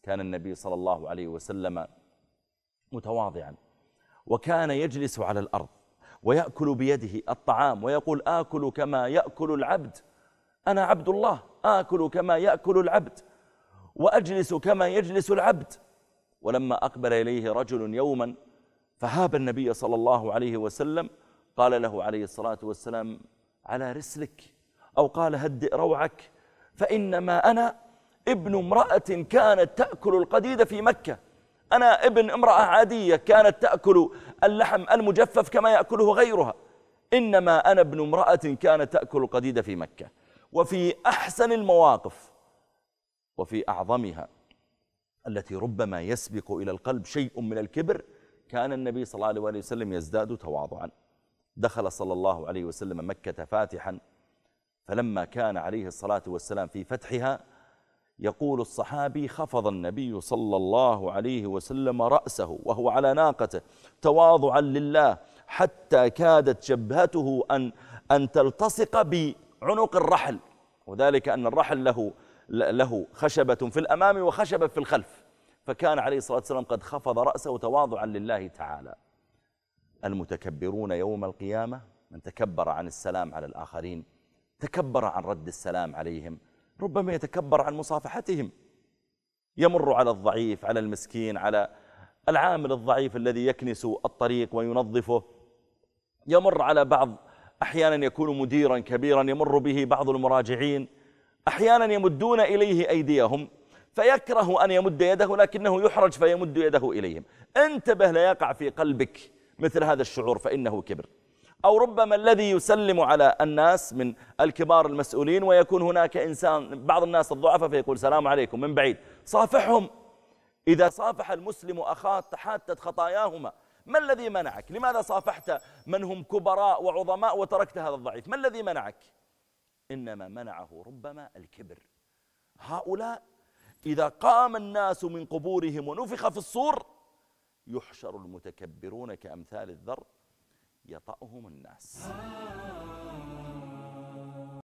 كان النبي صلى الله عليه وسلم متواضعا، وكان يجلس على الأرض ويأكل بيده الطعام ويقول: آكل كما يأكل العبد، أنا عبد الله آكل كما يأكل العبد وأجلس كما يجلس العبد. ولما أقبل إليه رجل يوما فهاب النبي صلى الله عليه وسلم، قال له عليه الصلاة والسلام: على رسلك، أو قال: هدئ روعك، فإنما أنا ابن امرأة كانت تأكل القديد في مكة، أنا ابن امرأة عادية كانت تأكل اللحم المجفف كما يأكله غيرها، إنما أنا ابن امرأة كانت تأكل القديد في مكة. وفي أحسن المواقف وفي أعظمها التي ربما يسبق إلى القلب شيء من الكبر، كان النبي صلى الله عليه وسلم يزداد تواضعا. دخل صلى الله عليه وسلم مكة فاتحا، فلما كان عليه الصلاة والسلام في فتحها يقول الصحابي: خفض النبي صلى الله عليه وسلم رأسه وهو على ناقته تواضعا لله، حتى كادت جبهته أن تلتصق بعنق الرحل، وذلك أن الرحل له خشبة في الأمام وخشبة في الخلف، فكان عليه الصلاة والسلام قد خفض رأسه تواضعا لله تعالى. المتكبرون يوم القيامة من تكبر عن السلام على الآخرين، تكبر عن رد السلام عليهم، ربما يتكبر عن مصافحتهم، يمر على الضعيف، على المسكين، على العامل الضعيف الذي يكنس الطريق وينظفه، يمر على بعض، أحيانا يكون مديرا كبيرا يمر به بعض المراجعين، أحيانا يمدون إليه أيديهم فيكره أن يمد يده لكنه يحرج فيمد يده إليهم. انتبه لا يقع في قلبك مثل هذا الشعور، فإنه كبر. أو ربما الذي يسلم على الناس من الكبار المسؤولين ويكون هناك إنسان بعض الناس الضعفاء فيقول: سلام عليكم من بعيد، صافحهم. إذا صافح المسلم أخاه تحاتت خطاياهما. ما الذي منعك؟ لماذا صافحت من هم كبراء وعظماء وتركت هذا الضعيف؟ ما الذي منعك؟ إنما منعه ربما الكبر. هؤلاء إذا قام الناس من قبورهم ونفخ في الصور يحشر المتكبرون كأمثال الذر يطأهم الناس.